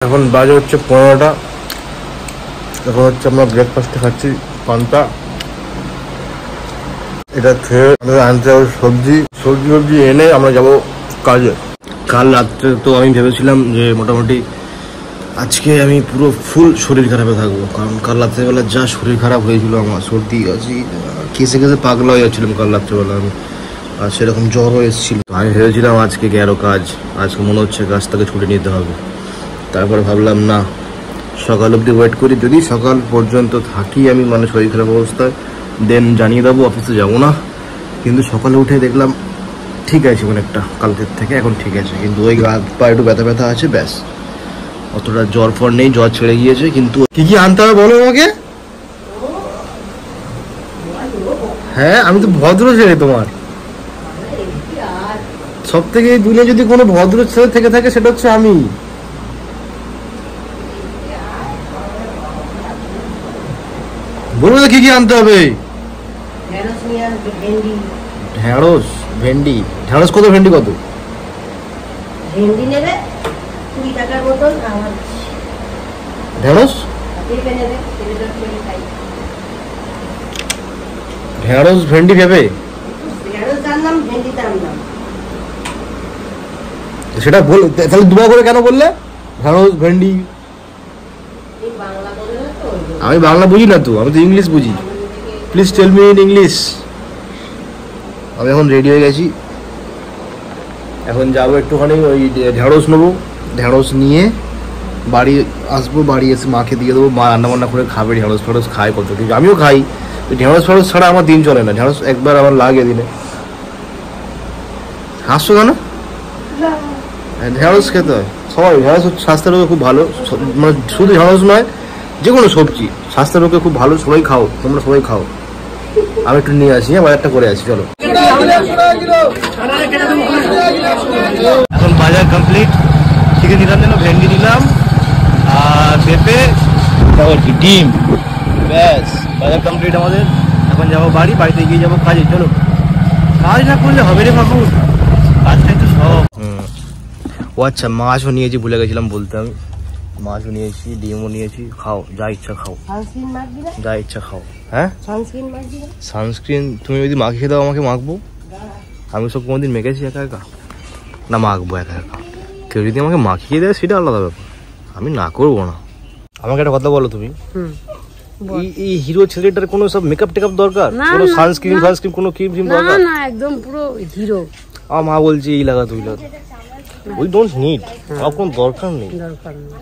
এখন বাজে হচ্ছে 15টা। এখন হচ্ছে আমরা ব্রেকফাস্টে খাচ্ছি পান্তা। এটা খেয়ে আমাদের আনতে হবে সবজি এনে আমরা যাব কাজে। কাল রাত্রে তো আমি ভেবেছিলাম যে মোটামুটি আজকে আমি পুরো ফুল শরীর খারাপে থাকবো, কারণ কাল রাত্রেবেলা যা শরীর খারাপ হয়েছিল আমার, সর্দি কাশি কেসে পাগলা হয়ে যাচ্ছিলাম কাল রাত্রেবেলা আমি, আর সেরকম জ্বরও এসেছিল। আমি ভেবেছিলাম আজকে গেল কাজ, আজকে মনে হচ্ছে কাজ থেকে ছুটি নিতে হবে। তারপরে ভাবলাম না, সকাল অবধি ওয়েট করি, যদি সকাল পর্যন্ত থাকি আমি মানে শরীর খারাপ অবস্থায় দেন জানিয়ে দেবো, অফিসে যাবো না। কিন্তু সকালে উঠে দেখলাম ঠিক আছে অনেকটা কালকের থেকে, এখন ঠিক আছে, কিন্তু ওই হাত পা একটু ব্যথা আছে, ব্যাস। অতটা জ্বর ফর নেই, জ্বর ছেড়ে গিয়েছে। কিন্তু কি আনতে হবে বলো আমাকে। হ্যাঁ আমি তো ভদ্র ছেলে, তোমার সব থেকে এই দুনিয়া যদি কোনো ভদ্র ছেলে থেকে থাকে সেটা হচ্ছে আমি। বলবো তো কি আনতে হবে। ঢেঁড়স ভেন্ডি, ঢেঁড়স কত, ভেন্ডি কত? ভেন্ডি নেবে 20 টাকার বোতল, আর ঢেঁড়স ঢেঁড়স ভেন্ডি ভেবে সেটা বল, তাহলে দুবার করে কেন বললে ঢেঁড়স ভেন্ডি? আমি বাংলা বুঝি না তো, আমি তো ইংলিশ বুঝি। Please tell me in English. আমি এখন রেডি হয়ে গেছি, এখন যাবো একটুখানি ওই ঢেঁড়স নেবো, ঢেঁড়স নিয়ে বাড়ি আসবো, বাড়ি এসে মাকে দিয়ে দেবো, মা রান্নাবান্না করে খাবে। ঢেঁড়স ফেড়স খায় কত কিছু, আমিও খাই। ঢেঁড়স ফেড়স ছাড়া আমার দিন চলে না, ঢেঁড়স একবার আমার লাগে দিনে। হাসছো কেন? ঢেঁড়স খেতে হয় সবাই, ঢেঁড়স স্বাস্থ্যের পক্ষে খুব ভালো, মানে শুধু ঢেঁড়স নয়, যে কোনো সবজি স্বাস্থ্যের পক্ষে খুব ভালো। সবাই খাও, তোমরা সবাই খাও। আমি একটু নিয়ে আসি, বাজারটা করে আসি, চলো। এখন বাজার কমপ্লিট, চিকেন নিলাম, যেন ভেন্ডি নিলাম আর পেঁপে, তারপর কি ডিম, ব্যাস বাজার কমপ্লিট আমাদের। এখন যাবো বাড়িতে গিয়ে যাবো কাজে। চলো, কাজ না করলে হবে রে বাবু, কাজটাই তো সব। ও আচ্ছা, মাছও নিয়েছি, ভুলে গেছিলাম বলতে। আমি মাছও নিয়েছি, ডিমও নিয়েছি। খাও, যা ইচ্ছা খাও, যা ইচ্ছা খাও। হ্যাঁ সানস্ক্রিন তুমি যদি মাখিয়ে দাও আমাকে, মাখবো। আমি সব কোনোদিন মেখেছি একা একা? না মাখবো একা একা। কেউ যদি আমাকে মাখিয়ে দেয় সেটা আলাদা ব্যাপার, আমি না করবো না। আমাকে একটা কথা বলো, তুমি এই হিরো ছেলেটার কোনো সব মেকআপ টেকআপ দরকার? কোনো সানস্ক্রিন কোনো ক্রিম দরকার? না একদম পুরো হিরো। আমার মা বলছে এই লাগা তুই লাগা, উই ডোন্ট নিড, আমার কোনো দরকার নেই।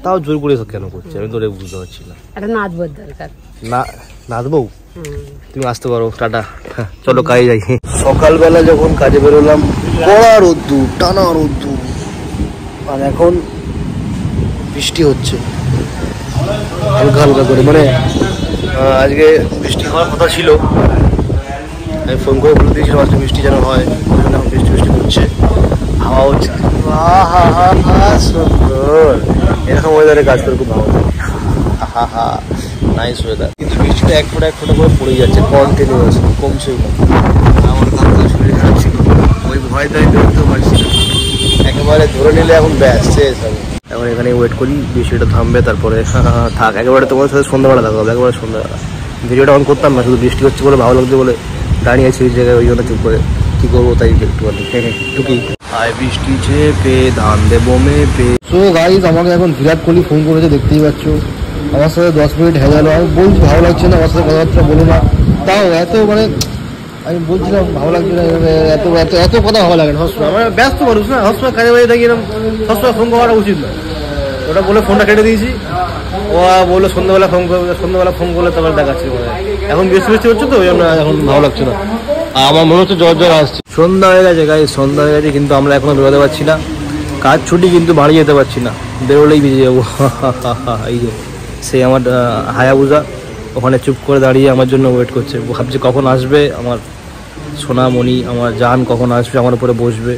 তাও জোর করে কেন করছে আমি তো বুঝতে পারছি না। একটা নাচবার দরকার। না নাচবো? তুমি আসতে পারো, টাটা। চলো কাজে যাই। সকালবেলা যখন কাজে বেরোলাম, কড়া রোদ্দুর, টানা রোদ্দুর, আর এখন বৃষ্টি হচ্ছে হালকা হালকা করে। মানে আজকে বৃষ্টি হওয়ার কথা ছিল, আমি ফোন করে বলে দিয়েছিলাম আজকে বৃষ্টি যেন হয়। এখন বৃষ্টি হচ্ছে, হাওয়া হচ্ছে, সুন্দর। এরকম ওয়েদারে কাজ করে খুব ভালো লাগে। Nice weather. কিন্তু বৃষ্টিটা এক ফোঁটা করে পড়ে যাচ্ছে কন্টিনিউয়াস, কমছেও না। আমার কালকে শরীর খারাপ ছিল, ওই ভয় তাই বেরোতেও পারছি না। একেবারে ধরে নিলে এখন ব্যাস শেষ হবে। এখন এখানে ওয়েট করি বৃষ্টিটা থামবে, তারপরে থাক। একেবারে তোমার সাথে সন্ধ্যাবেলা দেখা হবে, একেবারে সন্ধ্যাবেলা। ভিডিওটা অন করতাম না, শুধু বৃষ্টি হচ্ছে বলে ভালো লাগছে বলে দাঁড়িয়ে আছি ওই জায়গায়, ওই জন্য চুপ করে কি করবো তাই একটুখানি টুকি। আর বৃষ্টি চেপে ধান দেবো মেপে। সো গাইস, আমাকে এখন বিরাট কোহলি ফোন করেছে, দেখতেই পাচ্ছ। আমার সাথে 10 মিনিট হয়ে গেল। আমি বলছি ভালো লাগছে না, আমার সাথে কথাবার্তা বলো না। তাও এত মানে আমি বলছিলাম ভালো লাগছে না, এত এত এত কথা ভালো লাগে না। সবসময় আমার ব্যস্ত মানুষ না, সবসময় কাজে বাজে থাকি, এরকম সবসময় ফোন করা উচিত না। ওটা বলে ফোনটা কেটে দিয়েছি। ও বললো সন্ধ্যাবেলা ফোন করবে, সন্ধ্যাবেলা ফোন করলে তারপর দেখাচ্ছি। এখন বৃষ্টি হচ্ছে তো, ওই জন্য এখন ভালো লাগছে না। আমার মনে হচ্ছে জ্বর আসছে। সন্ধ্যা হয়ে গেছে গাইস, সন্ধ্যা হয়ে গেছে, কিন্তু আমরা এখনো বেরোতে পারছি না। কাজ ছুটি কিন্তু বাড়ি যেতে পারছি না, বেরোলেই ভিজে যাবো। এই যে সেই আমার হায়াবুজা ওখানে চুপ করে দাঁড়িয়ে আমার জন্য ওয়েট করছে। ভাবছি কখন আসবে আমার সোনামণি, আমার জান কখন আসবে, আমার উপরে বসবে,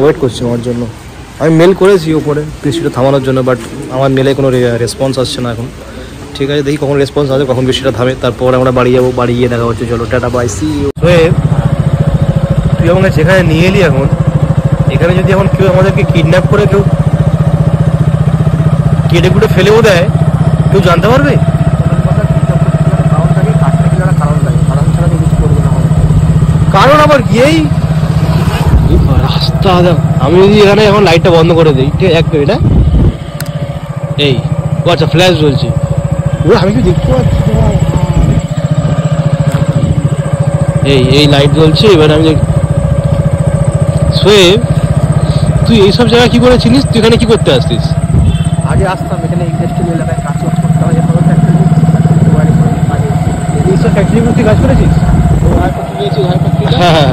ওয়েট করছে আমার জন্য। আমি মেল করেছি ওপরে বৃষ্টিটা থামানোর জন্য, বাট আমার মেলে কোনো রেসপন্স আসছে না এখন। ঠিক আছে, দেখি কখন রেসপন্স আসে, কখন বৃষ্টিটা থামে, তারপর আমরা বাড়ি যাবো। বাড়ি গিয়ে দেখা হচ্ছে, চলো টাটা বাই, সি ইউ। তুই আমাকে যেখানে নিয়ে এলি, এখন এখানে যদি এখন কেউ আমাদেরকে কিডন্যাপ করে কেউ কেটে কুটে ফেলেও দেয়, কেউ জানতে পারবে? কারণ আবার গিয়েই রাস্তা, আমি যদি এখানে এখন লাইটটা বন্ধ করে দিই, ঠিক আছে, এক মিনিট, এই আচ্ছা ফ্ল্যাশ জ্বলছে, আমি কি দেখতে পাচ্ছি? এই লাইট জ্বলছে। এবার আমি সোয়েব, তুই এইসব জায়গায় কি করে চিনিস? তুই এখানে কি করতে আসতিস? আগে আসতাম এখানে, ইন্ডাস্ট্রিয়াল এলাকায় কাজ করতে হয়, এইসব ফ্যাক্টরিগুলো তুই কাজ করেছিস? হ্যাঁ,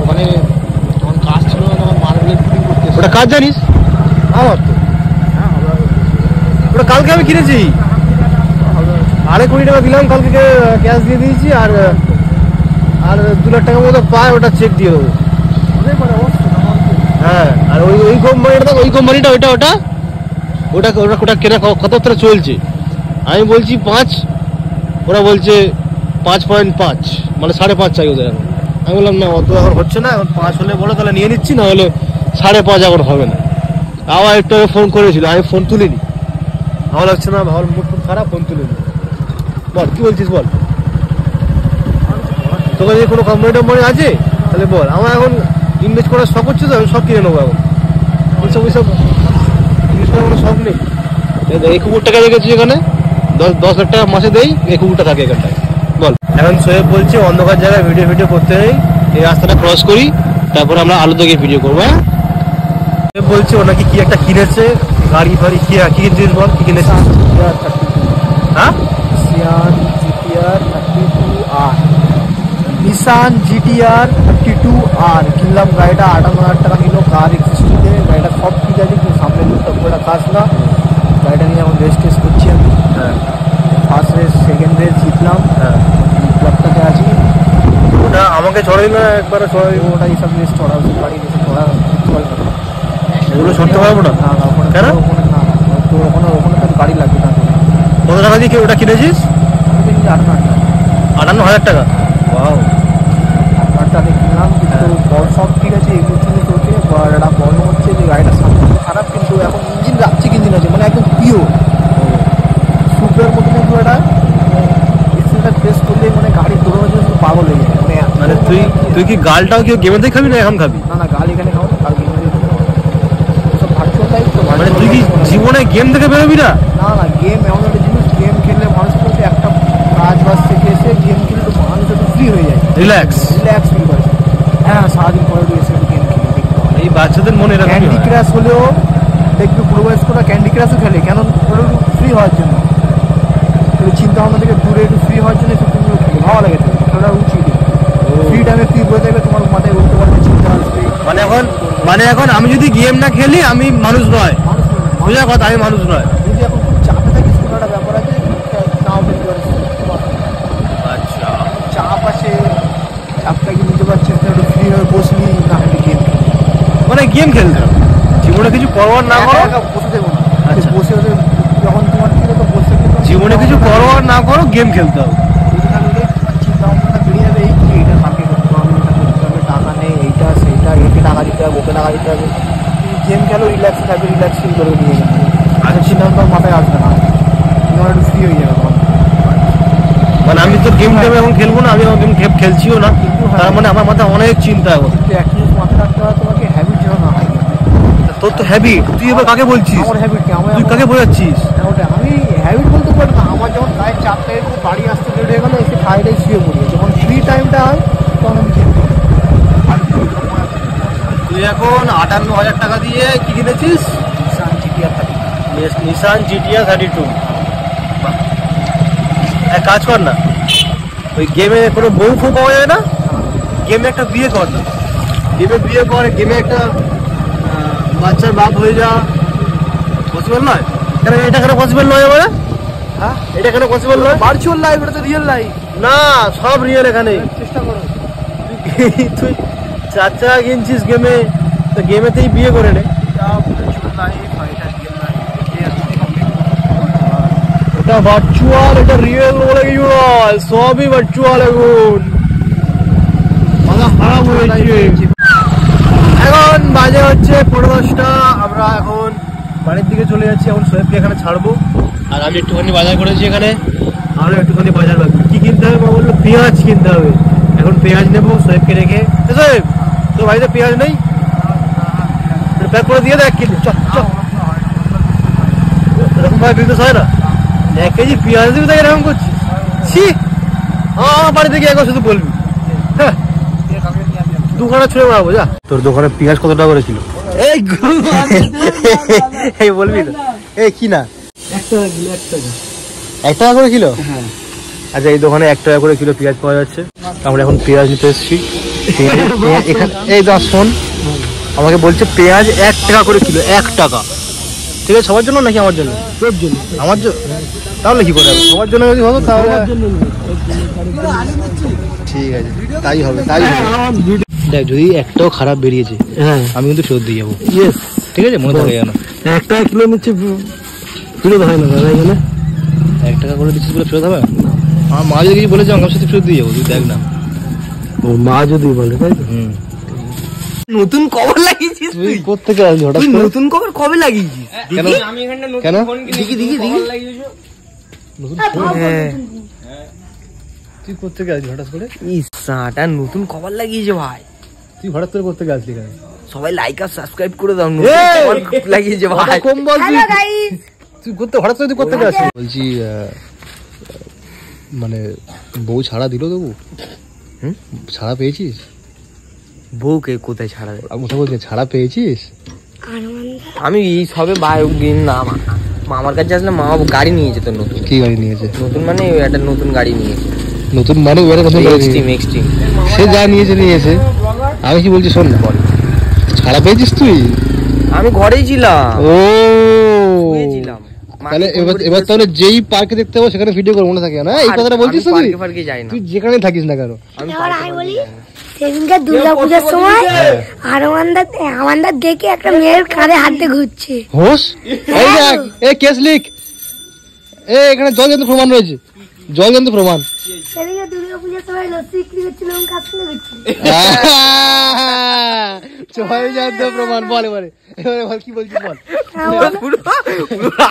ওখানে যখন কাজ ছিল না তখন মার্বেলের ফিটিং করতে। ওটা কাজ জানিস? আমার তো ওটা কালকে আমি কিনেছি, 2.5 কোটি টাকা দিলাম, কালকে ক্যাশ দিয়ে দিয়েছি, আর 2 লাখ টাকার মতো পায়, ওটা চেক দিয়ে দেবো। হ্যাঁ, আর ওই কোম্পানিটা, ওটা কেনা কথাবার্তা চলছে। আমি বলছি 5, ওরা বলছে 5.5, মানে 5.5 চাই ওদের এখন। আমি বললাম না, অত এখন হচ্ছে না, এখন 5 হলে বলো তাহলে নিয়ে নিচ্ছি, না হলে 5.5 এখন হবে না। আবার একটু আগে ফোন করেছিল, আমি ফোন তুলিনি, ভালো লাগছে না, ভালো মুড খুব খারাপ, ফোন তুলিনি। বল কি বলছিস, বল। তোকে যদি কোনো কোম্পানি টম্পানি আছে তাহলে বল, আমার এখন ইনভেস্ট করার শখ হচ্ছে, তো আমি সব কিনে নেবো এখন। এইসব জিনিস করার কোনো শখ নেই। এই কুকুরটা টাকা রেখেছি এখানে, 10 লাখ টাকা মাসে দেই, এই কুকুরটা থাকে এখানটায়। বল, এখন সোয়েব বলছে অন্ধকার জায়গায় ভিডিও করতে নেই, এই রাস্তাটা ক্রস করি, তারপর আমরা আলোতে গিয়ে ভিডিও করবো। হ্যাঁ, সোয়েব বলছে ও নাকি কি একটা কিনেছে, গাড়ি ফাড়ি, কি কিনেছিস বল, কি কিনেছিস? হ্যাঁ, নিসান জিটিআর 32R কিনলাম। গাড়িটা 58,000 টাকা নিল, কার এক্সিস্টিতে। গাড়িটা সব ঠিক আছে, কিন্তু সামনে লুকটা পুরোটা কাজ না। গাড়িটা নিয়ে এখন রেস টেস্ট করছি আমি। হ্যাঁ, ফার্স্ট রেস, সেকেন্ড রেস জিতলাম। হ্যাঁ, ক্লাবটাতে আছি। ওটা আমাকে চড়াই না, একবার চড়াই। ওটা এইসব রেস চড়া, গাড়ি রেসে চড়া চলবে না। এগুলো চড়তে পারবো না। না না, ওখানে কেন? ওখানে না, তো ওখানে তো গাড়ি লাগবে না। কত টাকা দিয়ে ওটা কিনেছিস? 58,000 টাকা। ওয়াও, 58,000 দিয়ে কিনলাম, কিন্তু বল সব ঠিক আছে, এগুলো ছিল চলছে। এটা বন্ধ হচ্ছে যে গাড়িটা সামনে খারাপ, কিন্তু এখন ইঞ্জিন রাখছে, ইঞ্জিন আছে, মানে একদম পিওর সুপার মতো। কিন্তু এটা এক্সিলটা প্রেস করলে মানে গাড়ি দৌড়ানোর জন্য পাগল হয়ে যায়। মানে তুই কি গালটাও কেউ গেমেতে খাবি না এখন খাবি? না, গাড়ি এখানে খাও, আর গেমে সব ভার্চুয়াল লাইফ। মানে তুই কি জীবনে গেম থেকে বেরোবি না? না, গেম এমন একটা জিনিস, গেম খেললে মানুষ কিন্তু একটা কাজ বাজ থেকে এসে গেম খেলে তো মানুষ একটু ফ্রি হয়ে যায়, রিল্যাক্স ফিল করে। হ্যাঁ, সারাদিন পরে এসে একটু গেম খেলে দেখতে পারে। এই বাচ্চাদের মনে এরকম ক্যান্ডি ক্রাশ হলেও দেখবি পুরো বয়স্করা ক্যান্ডি ক্রাশও খেলে, কেন? ওটা একটু ফ্রি হওয়ার জন্য, একটু চিন্তা ভাবনা থেকে দূরে একটু ফ্রি হওয়ার জন্য একটু তুমিও খেলে ভালো লাগে, খেলা উচিত। ফ্রি টাইমে ফ্রি বয়ে দেখবে, তোমার মাথায় উঠতে পারবে, চিন্তা আসবে। মানে এখন আমি যদি গেম না খেলি আমি মানুষ নয়, মানুষ বোঝা কথা, আমি মানুষ নয়। যদি এখন খুব চাপে থাকিস, কোনো একটা ব্যাপার আছে, নাও ফেলতে পারিস। আচ্ছা, চাপ আসে, চাপটাকে নিতে পারছিস না, একটু ফ্রি হয়ে বসলি, না একটু গেম খেলি। মানে গেম খেলতে হবে, জীবনে কিছু করবার না করো, বসে দেবো না। আচ্ছা। বসে যখন তোমার ছিল তো বসে জীবনে কিছু করবার না করো, গেম খেলতে হবে। চিন্তা ভাবনা বেরিয়ে যাবে, এই এইটা কালকে করতে হবে, এটা করতে হবে, টাকা নেই, এইটা সেইটা, একে টাকা দিতে হবে, ওকে টাকা দিতে হবে। গেম খেলো, রিল্যাক্স থাকবে, রিল্যাক্স ফিল করে দিয়ে যাবে। আচ্ছা, চিন্তা ভাবনা মাথায় আসবে না, তোমার একটু ফ্রি হয়ে যাবে তখন। মানে আমি তো গেম টেম এখন খেলবো না, আমি গেম খেলছিও না, তার মানে আমার মাথায় অনেক চিন্তা এখন। কিন্তু এক জিনিস মাথায় রাখতে হবে, তোমাকে হ্যাবিট যেন না হয়। তোর তো হ্যাবিট, তুই এবার কাকে বলছিস? আমার হ্যাবিট কি? তুই কাকে বোঝাচ্ছিস? ওটা আমি হ্যাবিট বলতে পারি না। আমার যখন গায়ে 4টায় একটু বাড়ি আসতে লেট হয়ে গেলো, এসে খাইটাই শুয়ে পড়ি, যখন ফ্রি টাইমটা হয় তখন আমি খেতে পারি। তুই এখন 58,000 টাকা দিয়ে কি কিনেছিস? Nissan GTR 32। এক কাজ কর না, ওই গেমে কোনো বউ ফু পাওয়া যায় না, গেমে একটা বিয়ে কর না, গেমে বিয়ে করে, গেমে একটা বাচ্চার বাপ হয়ে যা। পসিবল নয়? কেন এটা কেন পসিবল নয়? এবারে হ্যাঁ, এটা কেন পসিবল নয়? ভার্চুয়াল লাইফ, এটা তো রিয়েল লাইফ না, সব রিয়েল এখানে। চেষ্টা করো। তুই 4 টাকা কিনছিস গেমে, তো গেমেতেই বিয়ে করে নে। এটা ভার্চুয়াল, এটা রিয়েল বলে কিছু নয়, সবই ভার্চুয়াল। এখন মাথা খারাপ হয়েছে। এখন বাজে হচ্ছে 10:30। আমরা এখন বাড়ির দিকে চলে যাচ্ছি, এখন সোহেবকে এখানে ছাড়বো। আর আমি একটুখানি বাজার করেছি এখানে, আরও একটুখানি বাজার লাগবে। কি কিনতে হবে? মা বললো পেঁয়াজ কিনতে হবে। এখন পেঁয়াজ নেবো সোহেবকে রেখে। সোহেব, তোর বাড়িতে পেঁয়াজ নেই? প্যাক করে দিয়ে দেখ কিনে। চল চল, এরকম ভাবে বিজনেস হয় না। 1 কেজি পেঁয়াজ দিবি তাই এরকম করছিস? ছি, বাড়ি থেকে একবার শুধু বলবি। হ্যাঁ, দোকানে ছুঁড়ে মারাবো যা। তোর দোকানে পেঁয়াজ কত টাকা করে কিলো? এই বলবি না? এই কি না, 1 টাকা কিলো। 1 টাকা করে কিলো? হ্যাঁ। আচ্ছা, এই দোকানে 1 টাকা করে কিলো পেঁয়াজ পাওয়া যাচ্ছে। আমরা এখন পেঁয়াজ নিতে এসেছি এখানে। এই দা শোন, আমাকে বলছে পেঁয়াজ 1 টাকা করে কিলো। 1 টাকা, ঠিক আছে? সবার জন্য নাকি আমার জন্য? তোর জন্য। আমার জন্য? তাহলে কি করে হবে? সবার জন্য যদি হতো তাহলে ঠিক আছে, তাই হবে, তাই হবে। দেখ, যদি একটাও খারাপ বেরিয়েছে, হ্যাঁ, আমি কিন্তু ফেরত দিয়ে যাবো। ইয়েস, ঠিক আছে, মনে থাকে যেন। 1 টাকা কিলো নিচ্ছে, ফেরত হয় না দাদা এখানে। 1 টাকা করে দিচ্ছিস বলে ফেরত হবে? আমার মা যদি কিছু বলেছে আমার সাথে ফেরত দিয়ে যাবো, তুই দেখ না। ও মা যদি বলে, তাই তো? নতুন কভার লাগিয়েছিস তুই কোত্থেকে আসলি হঠাৎ? নতুন কভার কবে লাগিয়েছিস? কেন? কেন? দেখি। তুই কোত্থেকে আসলি হঠাৎ করে? ইসাটা নতুন কভার লাগিয়েছে ভাই। তুই হঠাৎ করে কোত্থেকে আসলি এখানে? সবাই লাইক আর সাবস্ক্রাইব করে দাও। লাগিয়েছে ভাই। কম বল তুই করতে হঠাৎ করে তুই কোত্থেকে আসলি? বলছি মানে বউ ছাড়া দিল তবু? ছাড়া পেয়েছিস? বউকে কোথায় ছাড়া দেয়? আমি বলছি ছাড়া পেয়েছিস? আমি সবে মামার কাছে আসলে মামা গাড়ি নিয়ে যেত নতুন। কি গাড়ি নিয়েছে? নতুন মানে একটা নতুন গাড়ি নিয়েছে। নতুন মানে এক্সট্রিম। সে যা নিয়েছে। আমি কি বলছি শোন না, বল, ছাড়া পেয়েছিস তুই? আমি ঘরেই ছিলাম। ও ছিলাম। তাহলে এবার তাহলে যেই পার্কে দেখতে পাবো সেখানে ভিডিও করে মনে থাকে না? এই কথাটা বলছিস তুই? পার্কে যাই না। তুই যেখানে থাকিস না কেন? আমি বলি সেদিনকে দুর্গাপূজার সময় আমাদের দেখে একটা মেয়ের কাঁধে হাতে ঘুরছে। হোস, এই দেখ, এই কেস লিখ, এখানে জলজন্ত প্রমাণ রয়েছে, জলজন্ত প্রমাণ। সেদিনকে দুর্গাপূজার সময় লস্যি বিক্রি করছিল এবং কাজ করে করছিল। জলজন্ত প্রমাণ। বল এবারে কি বলছিস বল।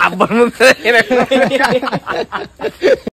আব্বার মধ্যে